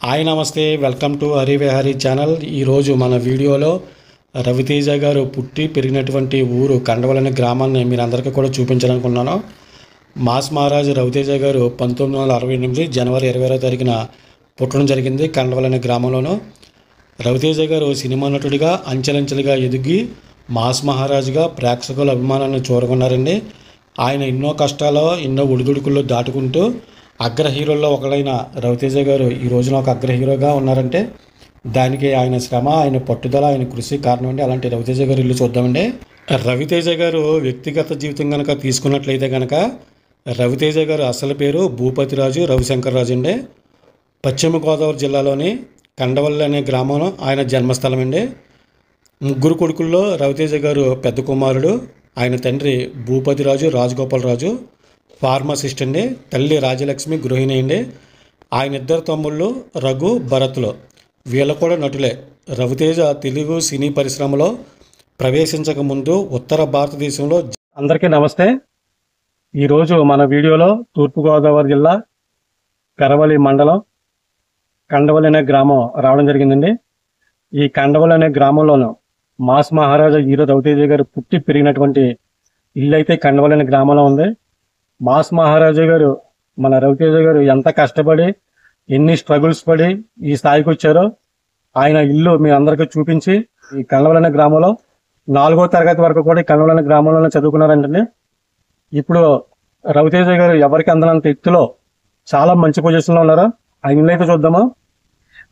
Hi నమస్తే, welcome to హరివిహారీ channel. ఈరోజు మన వీడియోలో రవితేజ గారు పుట్టి పెరిగినటువంటి ఊరు కండవల్ అనే గ్రామాన్ని మీరందరికీ కూడా చూపించాలనుకున్నాను. మాస్ మహారాజు రవితేజ గారు 1968 జనవరి 22వ తారీఖున పుట్టడం జరిగింది కండవల్ అనే గ్రామంలోనూ. రవితేజ గారు సినిమా నటుడిగా అంచెలంచెలుగా ఎదిగి మాస్ మహారాజుగా ప్రేక్షకుల అభిమానాన్ని చూరగొన్నారండి. ఆయన ఎన్నో కష్టాలు ఎన్నో ఒడిదుడుకుల్లో దాటుకుంటూ అగ్ర హీరోల్లో ఒకడైన రవితేజ గారు ఈ రోజున ఒక అగ్ర హీరోగా ఉన్నారంటే దానికి ఆయన శ్రమ, ఆయన పట్టుదల, ఆయన కృషి కారణం అండి. అలాంటి రవితేజ గారు ఇల్లు చూద్దామండి. రవితేజ గారు వ్యక్తిగత జీవితం కనుక తీసుకున్నట్లయితే కనుక రవితేజ గారు అసలు పేరు భూపతిరాజు రవిశంకర్ రాజు అండి. పశ్చిమ గోదావరి జిల్లాలోని కండవల్లి అనే గ్రామం ఆయన జన్మస్థలం అండి. ముగ్గురు కొడుకుల్లో రవితేజ గారు పెద్ద కుమారుడు. ఆయన తండ్రి భూపతిరాజు రాజగోపాలరాజు ఫార్మసిస్ట్ అండి. తల్లి రాజలక్ష్మి గృహిణి అండి. ఆయన ఇద్దరు తమ్ముళ్ళు రఘు, భరత్లు. వీళ్ళు కూడా నటులే. రవితేజ తెలుగు సినీ పరిశ్రమలో ప్రవేశించక ముందు ఉత్తర భారతదేశంలో. అందరికీ నమస్తే. ఈరోజు మన వీడియోలో తూర్పుగోదావరి జిల్లా కరవలి మండలం కండవల్ అనే గ్రామం రావడం జరిగిందండి. ఈ కండవల్ అనే గ్రామంలోనూ మాస్ మహారాజా హీరో రవితేజ గారు పుట్టి పెరిగినటువంటి ఇల్లు అయితే కండవల్ అనే గ్రామంలో ఉంది. మాస్ మహారాజా గారు మన రవితేజ గారు ఎంత కష్టపడి ఎన్ని స్ట్రగుల్స్ పడి ఈ స్థాయికి వచ్చారో ఆయన ఇల్లు మీ అందరికీ చూపించి ఈ కండవల్ అనే గ్రామంలో 4వ తరగతి వరకు కూడా ఈ కండవల్ అనే గ్రామంలోనే చదువుకున్నారంటండి. ఇప్పుడు రవితేజ గారు ఎవరికి అందనంత ఎత్తులో చాలా మంచి పొజిషన్లో ఉన్నారు. ఆయన ఇల్లు అయితే చూద్దామా.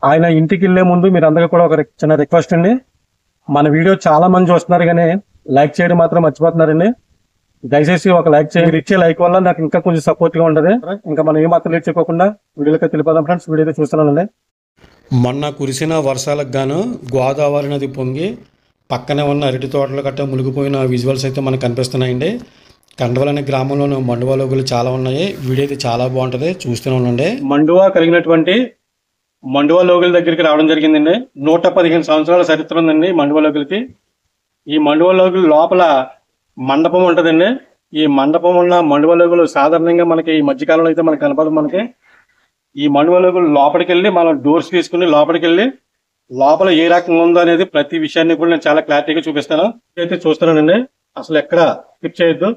ఆయన ఇంటికి వెళ్ళే ముందు మీరు అందరికీ కూడా ఒక చిన్న రిక్వెస్ట్ అండి. మన వీడియో చాలా మంది చూస్తున్నారు కానీ లైక్ చేయడం మాత్రం మర్చిపోతున్నారండి. దయచేసి ఒక లైక్ చేయండి. ఇచ్చే లైక్ వల్ల నాకు ఇంకా కొంచెం సపోర్ట్గా ఉంటుంది. ఇంకా మనం ఏమాత్రం లేట్ చేయకుండా వీడియోకి తెలిపదాం ఫ్రెండ్స్. వీడియో అయితే చూస్తున్నానండి. మొన్న కురిసిన వర్షాలకు గాను గోదావరి నది పొంగి పక్కనే ఉన్న అరటి తోటలు గట్ట మునిగిపోయిన విజువల్స్ అయితే మనకు కనిపిస్తున్నాయండి. కండవల్ అనే గ్రామంలోనూ మండువా లోగులు చాలా ఉన్నాయి. వీడియో అయితే చాలా బాగుంటుంది, చూస్తూనే ఉండండి. మండువా కలిగినటువంటి మండువా లోగుల దగ్గరికి రావడం జరిగిందండి. 115 సంవత్సరాల చరిత్ర ఉందండి మండువా లోగులకి. ఈ మండువా లోగుల లోపల మండపం ఉంటుందండి. ఈ మండపం ఉన్న మండువా లోగులు సాధారణంగా మనకి ఈ మధ్యకాలంలో అయితే మనకు కనపడదు. మనకి ఈ మండువా లోగులు లోపలికి వెళ్ళి మనం డోర్స్ తీసుకుని లోపలికి వెళ్ళి లోపల ఏ రకంగా ఉందో అనేది ప్రతి విషయాన్ని కూడా నేను చాలా క్లారిటీగా చూపిస్తాను. అయితే చూస్తున్నానండి. అసలు ఎక్కడ స్కిప్ చేయొద్దు.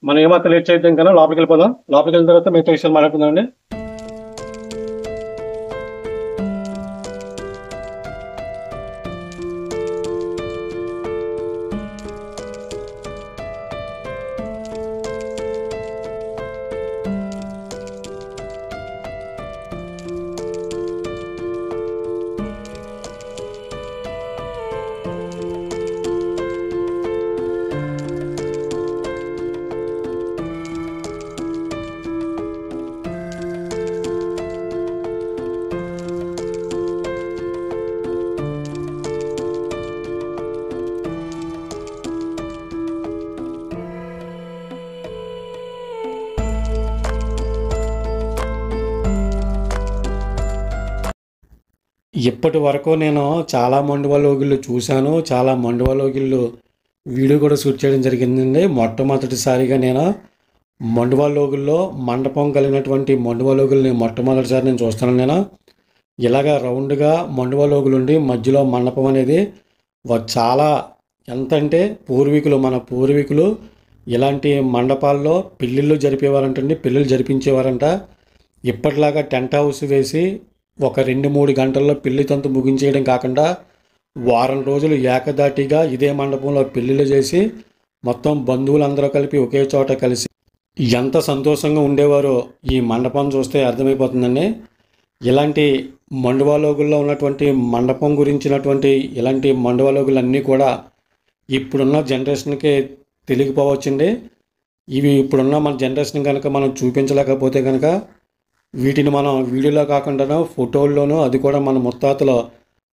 మనం ఏమాత్రం లేట్ చేయొద్దాం కన్నా లోపలికి వెళ్ళిపోదాం. లోపలికి వెళ్ళిన తర్వాత మిగతా విషయాలు మాట్లాడుకుందామండి. ఇప్పటి వరకు నేను చాలా మండువా లోగిళ్ళు చూశాను. చాలా మండువా లోగిళ్ళు వీడియో కూడా షూట్ చేయడం జరిగిందండి. మొట్టమొదటిసారిగా నేను మండువా లోగుల్లో మండపం కలిగినటువంటి మండువా లోగుల్ని మొట్టమొదటిసారి నేను చూస్తాను. నేను ఇలాగా రౌండ్గా మండువా లోగులు ఉండి మధ్యలో మండపం అనేది చాలా ఎంతంటే మన పూర్వీకులు ఇలాంటి మండపాల్లో పెళ్ళిళ్ళు జరిపేవారంటండి. పెళ్ళిళ్ళు జరిపించేవారంట. ఇప్పటిలాగా టెంట్ హౌస్ వేసి ఒక 2-3 గంటల్లో పెళ్లి తంతు ముగించేయడం కాకుండా వారం రోజులు ఏకదాటిగా ఇదే మండపంలో పెళ్లిళ్ళు చేసి మొత్తం బంధువులందరూ కలిపి ఒకే చోట కలిసి ఎంత సంతోషంగా ఉండేవారో ఈ మండపం చూస్తే అర్థమైపోతుందండి. ఇలాంటి మండువా లోగుల్లో ఉన్నటువంటి మండపం గురించినటువంటి ఇలాంటి మండువా లోగులన్నీ కూడా ఇప్పుడున్న జనరేషన్కి తెలియకపోవచ్చండి. ఇవి ఇప్పుడున్న మన జనరేషన్ కనుక మనం చూపించలేకపోతే కనుక వీటిని మనం వీడియోలో కాకుండా ఫోటోల్లోనూ, అది కూడా మన ముత్తాతలో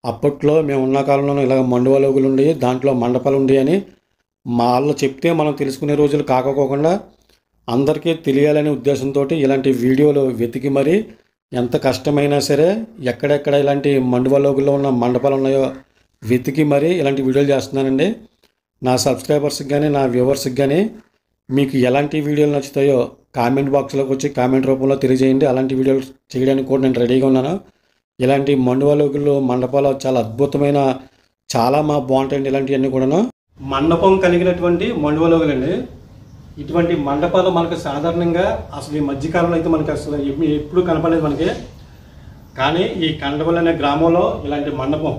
అప్పట్లో మేము ఉన్న కాలంలోనూ ఇలాగ మండువా లోగులు ఉండి దాంట్లో మండపాలు ఉండి అని వాళ్ళు చెప్తే మనం తెలుసుకునే రోజులు కాకపోకుండా అందరికీ తెలియాలనే ఉద్దేశంతో ఇలాంటి వీడియోలు వెతికి మరీ ఎంత కష్టమైనా సరే ఎక్కడెక్కడ ఇలాంటి మండువా లోగుల్లో ఉన్న మండపాలు ఉన్నాయో వెతికి మరీ ఇలాంటి వీడియోలు చేస్తున్నానండి. నా సబ్స్క్రైబర్స్కి కానీ నా వ్యూవర్స్కి కానీ మీకు ఎలాంటి వీడియోలు నచ్చుతాయో కామెంట్ బాక్స్లోకి వచ్చి కామెంట్ రూపంలో తెలియజేయండి. అలాంటి వీడియోలు చేయడానికి కూడా నేను రెడీగా ఉన్నాను. ఇలాంటి మండువాలోగులు మండపాలు చాలా అద్భుతమైన చాలా బాగుంటాయండి. ఇలాంటివన్నీ కూడాను మండపం కలిగినటువంటి మండువాలోగులండి. ఇటువంటి మండపాలు మనకు సాధారణంగా అసలు ఈ మధ్యకాలంలో అయితే మనకు అసలు ఎప్పుడు కనపడలేదు మనకి. కానీ ఈ కండవల్ అనే గ్రామంలో ఇలాంటి మండపం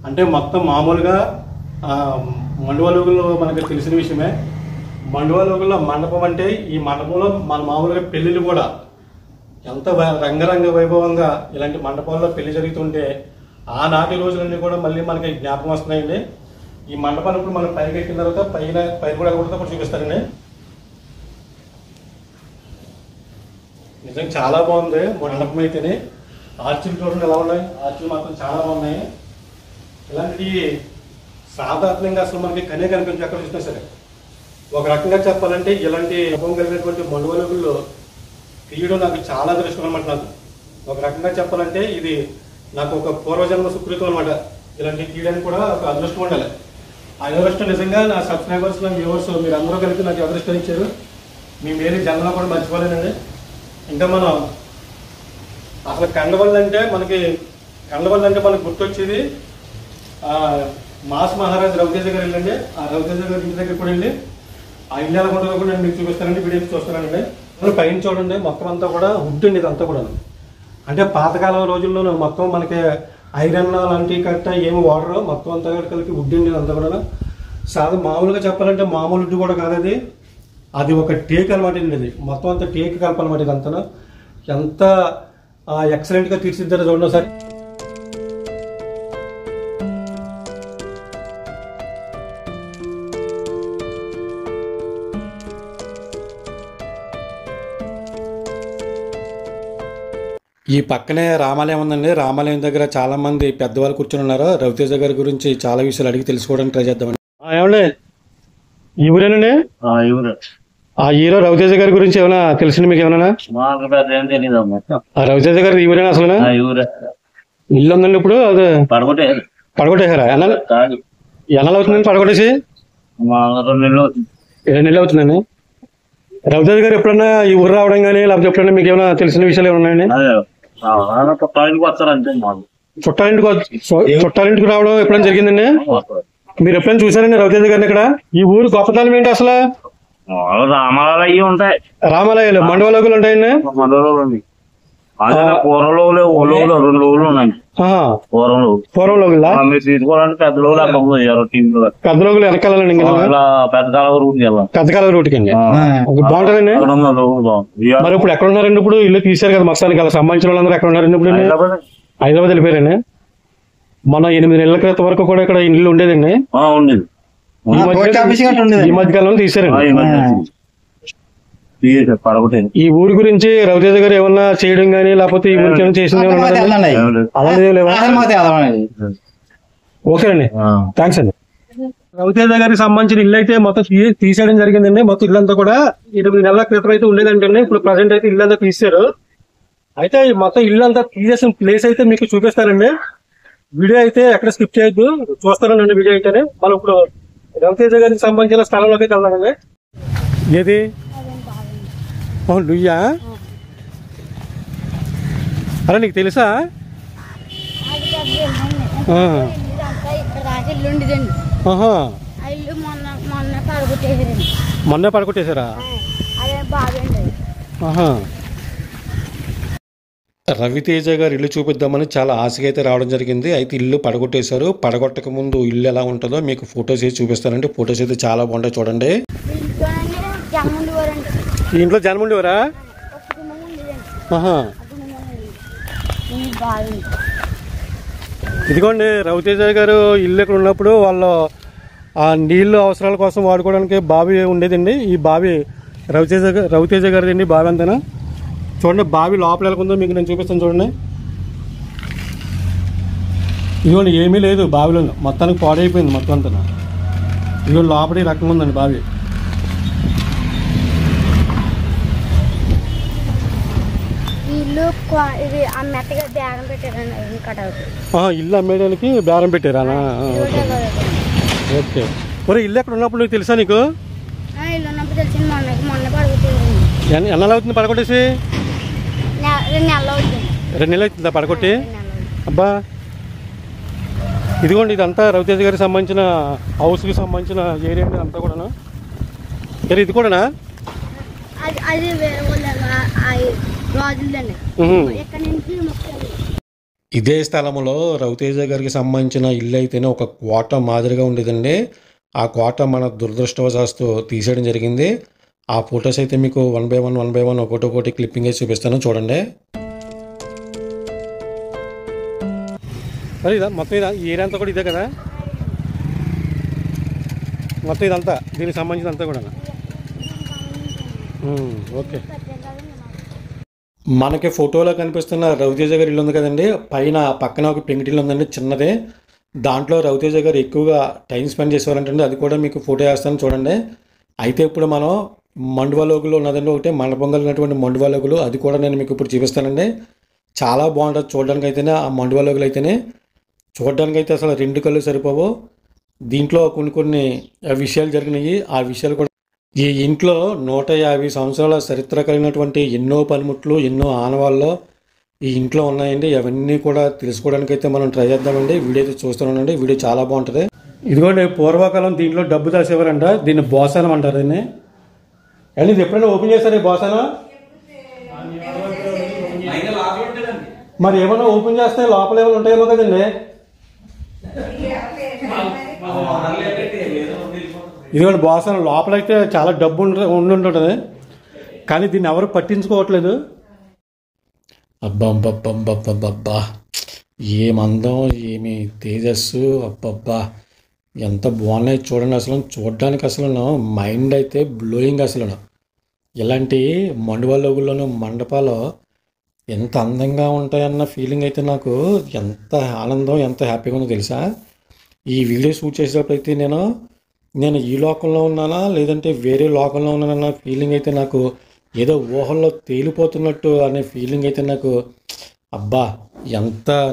అంటే మొత్తం మామూలుగా మండువాలోగుల్లో మనకు తెలిసిన విషయమే. మండువాలోగుల్లో మండపం అంటే ఈ మండపంలో మన మామూలుగా పెళ్ళిళ్ళు కూడా ఎంత రంగరంగ వైభవంగా ఇలాంటి మండపాల్లో పెళ్లి జరుగుతుంటే ఆనాటి రోజులన్నీ కూడా మళ్ళీ మనకి జ్ఞాపకం వస్తున్నాయండి. ఈ మండపాన్ని ఇప్పుడు మనం పైకి ఎక్కిన తర్వాత పైన కూడా కూడా చూపిస్తారండి. నిజంగా చాలా బాగుంది మండపం అయితేనే. ఆర్చిలు చూడండి ఎలా ఉన్నాయి, ఆర్చిలు మాత్రం చాలా బాగున్నాయి. ఇలాంటి సాధారణంగా అసలు మనకి కనిపించి ఎక్కడ చూసినా సరే. ఒక రకంగా చెప్పాలంటే ఇలాంటి అనుభవం కలిగినటువంటి మండువాలోగుల్లో తీయడం నాకు చాలా అదృష్టం అనమాట. నాకు ఒక రకంగా చెప్పాలంటే ఇది నాకు ఒక పూర్వజన్మ సుకృతం అనమాట. ఇలాంటి తీయడానికి కూడా ఒక అదృష్టం ఉండాలి. ఆ అదృష్టం నిజంగా నా సబ్స్క్రైబర్స్, నా వ్యూవర్స్ మీరు అందరూ కలిపి నాకు అదృష్టం ఇచ్చారు. మీ మేలు జన్మలో కూడా మర్చిపోలేనండి. ఇంకా మనం అసలు కండవల్ అంటే మనకు గుర్తొచ్చేది మాస్ మహారాజ్ రవితేజ గారు వెళ్ళండి. ఆ రవితేజ గారి ఇంటి దగ్గర కూడా వెళ్ళి ఆ ఇల్లు ఎలా ఉంటుందో కూడా నేను మీకు చూపిస్తానండి, వీడియో చూస్తానండి. పైన చూడండి మొత్తం అంతా కూడా వుడ్ అండి. ఇదంతా కూడా అంటే పాతకాలం రోజుల్లో మొత్తం మనకి ఐరన్ లాంటి కట్ట ఏమి వాడరు, మొత్తం అంతా కలిపి వుడ్ అండి. ఇదంతా కూడా మామూలుగా చెప్పాలంటే మామూలు వుడ్ కూడా కాదు అది ఒక టేక్ అనమాట అండి. ఇది మొత్తం అంతా టేక్ కలపాలన్నమాట. ఇదంతా ఎంత ఎక్సలెంట్గా తీర్చిదిద్దారో చూడండి సార్. ఈ పక్కనే రామాలయం ఉందండి. రామాలయం దగ్గర చాలా మంది పెద్దవాళ్ళు కూర్చొని ఉన్నారు. రవితేజ గారి గురించి చాలా విషయాలు అడిగి తెలుసుకోవడానికి ట్రై చేద్దామండి. ఏమండి ఈ ఊరేనండి? ఆ హీరో రవితేజ గారి గురించి ఏమైనా తెలిసింది మీకు? ఏమన్నా రవితేజ గారి ఈ ఊరేనా అసలు? ఇల్లు ఉందండి ఇప్పుడు అది పడగొట్టేశారా? ఎన్నాళ్ళు అవుతుందండి పడగొట్టేసి? 2 నెలలు అవుతుందండి. రవితేజ గారు ఎప్పుడన్నా ఈ ఊరు రావడం కానీ లేకపోతే ఎప్పుడన్నా మీకు ఏమైనా తెలిసిన విషయాలు ఏమైనా ఉన్నాయండి? చుట్టాలింటికి రావడం ఎప్పుడైనా జరిగిందండి? మీరు ఎప్పుడైనా చూసారండి రవితేజ గారిని ఇక్కడ? ఈ ఊరు గొప్పతనం ఏంటి అసలు? రామాలయాలు ఉంటాయి, రామాలయాలు మండవాలోగులు ఉంటాయండి. పెద్దలోగులు వెనకాలండి, పెద్దకాల రూట్కి అండి. బాగుంటుందండి. మరి ఇప్పుడు ఎక్కడ ఉన్నారండి? ఇప్పుడు ఇల్లు తీశారు కదా మొత్తానికి, అలా సంబంధించిన వాళ్ళందరూ ఎక్కడ ఉన్నారండి ఇప్పుడు? హైదరాబాద్ వెళ్ళిపోయారండి. మన 8 నెలల క్రితం వరకు కూడా ఇక్కడ ఇల్లు ఉండేదండి. ఈ మధ్యకాలంలో తీశారండి. ఈ ఊరి గురించి రవితేజ గారు ఏమన్నా చేయడం గానీ లేకపోతే ఈ ఊరికి ఏమైనా చేసింది ఓకే అండి, థ్యాంక్స్ అండి. రవితేజ గారికి సంబంధించిన ఇల్లు అయితే మొత్తం తీసేయడం జరిగిందండి. మొత్తం ఇల్లంతా కూడా 8 నెలల క్రితం అయితే ఉండేదంటే ఇప్పుడు ప్రజెంట్ అయితే ఇల్లు అంతా తీసారు. అయితే మొత్తం ఇల్లు అంతా తీసేసిన ప్లేస్ అయితే మీకు చూపిస్తానండి. వీడియో అయితే ఎక్కడ స్కిప్ చేయొద్దు, చూస్తానండి వీడియో అయితేనే. మనం ఇప్పుడు రవితేజ గారికి సంబంధించిన స్థలంలోకి వెళ్దామండి. ఏది నుయ్యా? అరే నీకు తెలుసా? మొన్న పడగొట్టేశారా? రవితేజ గారు ఇల్లు చూపిద్దామని చాలా ఆశగా అయితే రావడం జరిగింది. అయితే ఇల్లు పడగొట్టేశారు. పడగొట్టక ముందు ఇల్లు ఎలా ఉంటుందో మీకు ఫొటోస్ అయితే చూపిస్తానండి. ఫొటోస్ అయితే చాలా బాగుంటాయి చూడండి. ఈ ఇంట్లో జనం ఉండేవారా? ఇదిగోండి రవితేజ గారు ఇల్లు ఇక్కడ ఉన్నప్పుడు వాళ్ళు ఆ నీళ్ళు అవసరాల కోసం వాడుకోవడానికి బావి ఉండేదండి. ఈ బావి రవితేజ గారిది అండి బావి అంతేనా? చూడండి బావి లోపల వెళ్ళకుందో మీకు నేను చూపిస్తాను చూడండి. ఇదిగోండి ఏమీ లేదు బావిలో, మొత్తానికి పాడైపోయింది మొత్తం అంతా. ఇదిగోండి లోపల ఈ రకంగా ఉందండి బావి. ఇల్లు అమ్మేయడానికి బేరం పెట్టారా? ఓకే. మరి ఇల్లు ఎక్కడ ఉన్నప్పుడు తెలుసా నీకు? ఎన్నాళ్ళు అవుతుంది పడగొట్టేసి? 2 నెలలు అవుతుందా పడగొట్టి? అబ్బా ఇదిగోండి, ఇదంతా రవితేజ గారికి సంబంధించిన హౌస్కి సంబంధించిన ఏరియా అండి అంతా కూడాను. సరే ఇది కూడానా? ఇదే స్థలంలో రవితేజ గారికి సంబంధించిన ఇల్లు అయితేనే ఒక కోట మాదిరిగా ఉండేదండి. ఆ కోట మన దురదృష్టవశాస్తు తీసేయడం జరిగింది. ఆ ఫొటోస్ అయితే మీకు వన్ బై వన్ ఒకటి క్లిప్పింగ్ అయితే చూపిస్తాను, చూడండి. మరి ఇదా మొత్తం, ఇదా ఈ ఏరియా అంతా కూడా ఇదే కదా మొత్తం? ఇదంతా దీనికి సంబంధించినంతా కూడా ఓకే. మనకి ఫోటోలో కనిపిస్తున్న రవితేజ గారి ఇల్లు ఉంది కదండి, పక్కన ఒక పెంకుటిల్లు ఉందండి చిన్నదే. దాంట్లో రవితేజ గారు ఎక్కువగా టైం స్పెండ్ చేసేవారంటే అది కూడా మీకు ఫోటో వేస్తాను, చూడండి. అయితే ఇప్పుడు మనం మండువాలోగులో ఉన్నదండి ఒకటి మండపం కలిగినటువంటి మండువాలోగులు, అది కూడా నేను మీకు ఇప్పుడు చూపిస్తానండి. చాలా బాగుంటుంది చూడడానికి అయితేనే. ఆ మండువాలోగులు అయితేనే చూడడానికి అయితే అసలు రెండు కళ్ళు సరిపోవు. దీంట్లో కొన్ని విషయాలు జరిగినాయి. ఆ విషయాలు కూడా ఈ ఇంట్లో 150 సంవత్సరాల చరిత్ర కలిగినటువంటి ఎన్నో పనిముట్లు, ఎన్నో ఆనవాళ్ళు ఈ ఇంట్లో ఉన్నాయండి. అవన్నీ కూడా తెలుసుకోవడానికి అయితే మనం ట్రై చేద్దామండి. వీడియో అయితే చూస్తున్నానండి, వీడియో చాలా బాగుంటుంది. ఇదిగోండి పూర్వకాలం దీంట్లో డబ్బు దాసేవారంట. దీన్ని బోసానం అంటారు దీన్ని. అండ్ ఇది ఎప్పుడైనా ఓపెన్ చేస్తారు ఈ బోసానం? మరి ఏమైనా ఓపెన్ చేస్తే లోపల ఏమైనా ఉంటాయేమో కదండి. ఇదిగోండి బోసానం లోపలైతే చాలా డబ్బు ఉండుంటుంది, కానీ దీన్ని ఎవరు పట్టించుకోవట్లేదు. అబ్బబ్బబ్బబ్బబ్బబ్బా ఏం అందం, ఏమి తేజస్సు, అబ్బబ్బా ఎంత బాగున్నాయి చూడండి. అసలు చూడడానికి అసలు మైండ్ అయితే బ్లోయింగ్. అసలు ఇలాంటి మండువాలోగుల్లోనూ మండపాలు ఎంత అందంగా ఉంటాయన్న ఫీలింగ్ అయితే నాకు ఎంత ఆనందం, ఎంత హ్యాపీగా ఉందో తెలుసా. ఈ వీడియో షూట్ చేసేటప్పుడు అయితే నేను ఈ లోకంలో ఉన్నానా లేదంటే వేరే లోకంలో ఉన్నానన్న ఫీలింగ్ అయితే నాకు, ఏదో ఊహల్లో తేలిపోతున్నట్టు అనే ఫీలింగ్ అయితే నాకు. అబ్బా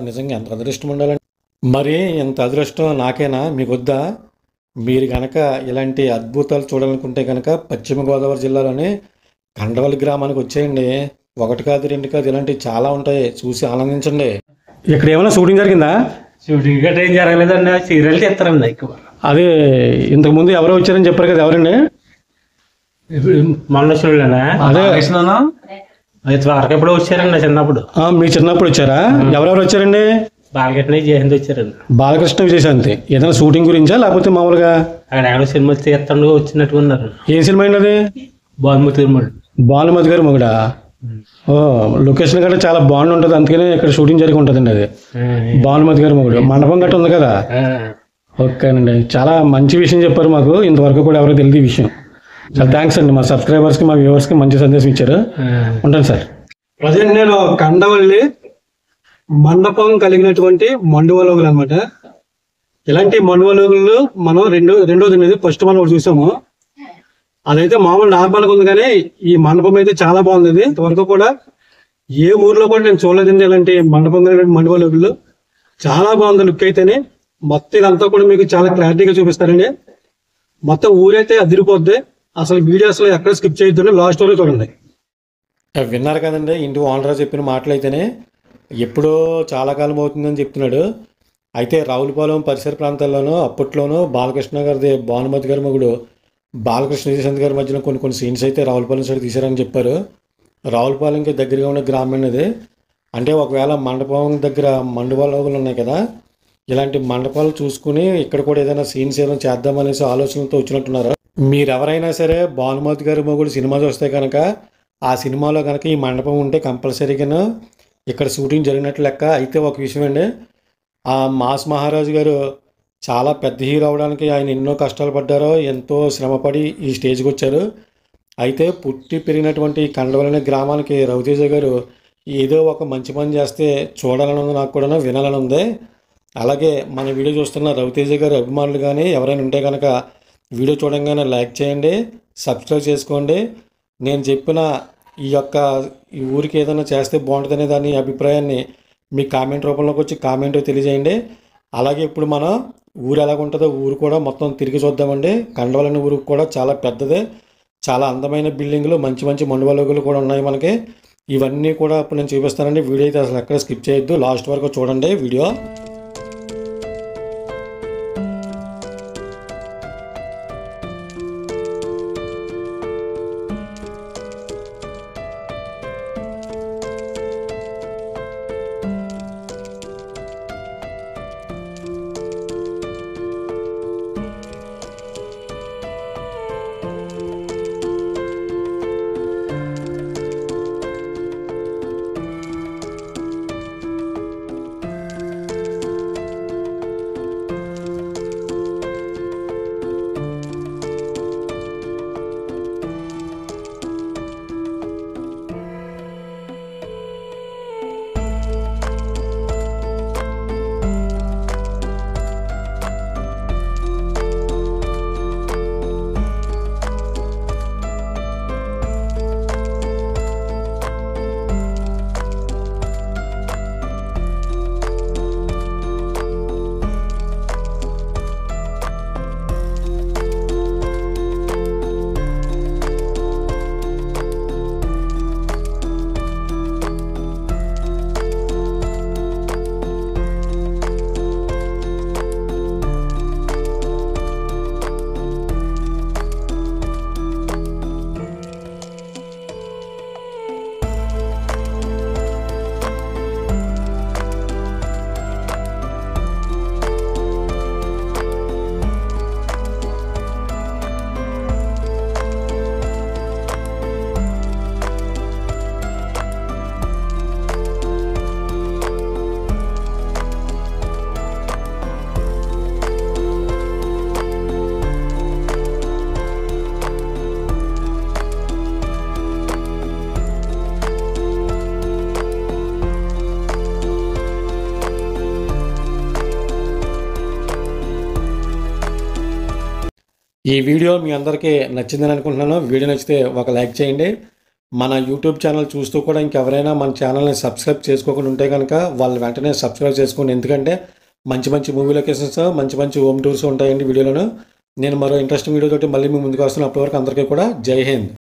నిజంగా ఎంత అదృష్టం ఉండాలండి. మరి ఎంత అదృష్టం నాకేనా, మీకు వద్దా? మీరు కనుక ఇలాంటి అద్భుతాలు చూడాలనుకుంటే కనుక పశ్చిమ గోదావరి జిల్లాలోని కండవల్లి గ్రామానికి వచ్చేయండి. 1 కాదు 2 కాదు, ఇలాంటివి చాలా ఉంటాయి, చూసి ఆనందించండి. ఇక్కడ ఏమైనా షూటింగ్ జరిగిందా? షూటింగ్ గట్రా ఏం జరగలేదండి, సీరియల్ చేస్తారండి ఎక్కువ. అదే ఇంతకుముందు ఎవరో వచ్చారని చెప్పారు కదా, ఎవరండి? మొన్న చూడలేనా? అదే వరకు ఎప్పుడు వచ్చారండి చిన్నప్పుడు. మీ చిన్నప్పుడు వచ్చారా? ఎవరెవరు వచ్చారండి? బాలకృష్ణ జయంతి వచ్చారండి. బాలకృష్ణ విజయశాంతి ఏదైనా షూటింగ్ గురించా లేకపోతే మామూలుగా అక్కడ ఎక్కడో సినిమా తీస్తాను వచ్చినట్టుగా ఉన్నారు. ఏం సినిమా అండి అది? భానుమతి భానుమతి గారు మొగుడా? ఓ లొకేషన్ గట్రా చాలా బాగుంటుంది, అందుకనే ఇక్కడ షూటింగ్ జరిగి ఉంటుందండి. అది భానుమతి గారు మొగుడు మండపం గట్రా ఉంది కదా. ఓకేనండి, చాలా మంచి విషయం చెప్పారు మాకు, ఇంతవరకు కూడా ఎవరికి తెలియదు ఈ విషయం. చాలా థ్యాంక్స్ అండి, మా సబ్స్క్రైబర్స్కి మా వ్యూవర్స్కి మంచి సందేశం ఇచ్చారు. ఉంటాను సార్. ప్రజెంట్ నేను కండవల్లి మండపం కలిగినటువంటి మండువాలోగులు అనమాట. ఇలాంటి మండువాలోగులు మనం రెండోది అనేది ఫస్ట్ మనం ఒకటి చూసాము. అదైతే మామూలు నార్మల్గా ఉంది, కానీ ఈ మండపం అయితే చాలా బాగుంది. ఇంతవరకు కూడా ఏ ఊర్లో కూడా నేను చూడలేదండి ఇలాంటి మండపం కలిగిన మండువాలోగులు. చాలా బాగుంది లుక్ అయితేనే. మొత్తం ఇదంతా కూడా మీకు చాలా క్లారిటీగా చూపిస్తారండి. మొత్తం ఊరైతే అదిరిపోద్ది. అసలు వీడియోస్లో ఎక్కడ స్కిప్ చేయొద్దు, లాస్ట్ వరకు చూడండి. విన్నారు కదండి ఇంటి ఓనర్ చెప్పిన మాటలు అయితేనే. ఎప్పుడో చాలా కాలం అవుతుందని చెప్తున్నాడు. అయితే రావులపాలెం పరిసర ప్రాంతాల్లోనూ అప్పట్లోనూ బాలకృష్ణ గారిది భానుమతి గారి మొగుడు బాలకృష్ణ విజయశాంతి గారి మధ్యన కొన్ని సీన్స్ అయితే రావులపాలెం సైడ్ తీశారని చెప్పారు. రావులపాలెంకి దగ్గరగా ఉన్న గ్రామం అనేది. అంటే ఒకవేళ మండపం దగ్గర మండువాలోగులు ఉన్నాయి కదా, ఇలాంటి మండపాలు చూసుకుని ఇక్కడ కూడా ఏదైనా సీన్స్ ఏదైనా చేద్దామనేసి ఆలోచనలతో వచ్చినట్టున్నారు. మీరెవరైనా సరే భానుమతి గారి మొగుడు సినిమా చూస్తే కనుక ఆ సినిమాలో కనుక ఈ మండపం ఉంటే కంపల్సరీగా ఇక్కడ షూటింగ్ జరిగినట్లు లెక్క. అయితే ఒక విషయం అండి, ఆ మాస్ మహారాజు గారు చాలా పెద్ద హీరో అవడానికి ఆయన ఎన్నో కష్టాలు పడ్డారో, ఎంతో శ్రమపడి ఈ స్టేజ్కి వచ్చారు. అయితే పుట్టి పెరిగినటువంటి కండవల్లి గ్రామానికి రవితేజ గారు ఏదో ఒక మంచి పని చేస్తే చూడాలని ఉంది, నాకు కూడా వినాలని ఉంది. అలాగే మన వీడియో చూస్తున్న రవితేజ గారి అభిమానులు కానీ ఎవరైనా ఉంటే కనుక వీడియో చూడంగానే లైక్ చేయండి, సబ్స్క్రైబ్ చేసుకోండి. నేను చెప్పిన ఈ ఊరికి ఏదైనా చేస్తే బాగుంటుందనే దాని అభిప్రాయాన్ని మీ కామెంట్ రూపంలోకి వచ్చి కామెంట్ తెలియజేయండి. అలాగే ఇప్పుడు మనం ఊరు ఎలాగుంటుందో ఊరు కూడా మొత్తం తిరిగి చూద్దామండి. కండవల్లి ఊరు కూడా చాలా పెద్దదే, చాలా అందమైన బిల్డింగులు, మంచి మంచి మండువాలోగులు కూడా ఉన్నాయి మనకి. ఇవన్నీ కూడా ఇప్పుడు నేను చూపిస్తానండి. వీడియో అయితే అసలు ఎక్కడ స్కిప్ చేయొద్దు, లాస్ట్ వరకు చూడండి వీడియో. ఈ వీడియో మీ అందరికీ నచ్చిందని అనుకుంటున్నాను. వీడియో నచ్చితే ఒక లైక్ చేయండి. మన యూట్యూబ్ ఛానల్ చూస్తూ కూడా ఇంకెవరైనా మన ఛానల్ని సబ్స్క్రైబ్ చేసుకోకుండా ఉంటే కనుక వాళ్ళు వెంటనే సబ్స్క్రైబ్ చేసుకోండి. ఎందుకంటే మంచి మంచి మూవీ లొకేషన్స్, మంచి మంచి హోమ్ టూర్స్ ఉంటాయండి వీడియోలోను. నేను మరో ఇంట్రెస్టింగ్ వీడియో తోటి మళ్ళీ మీ ముందుకు వస్తున్నాను. అప్పటి వరకు అందరికీ కూడా జై హింద్.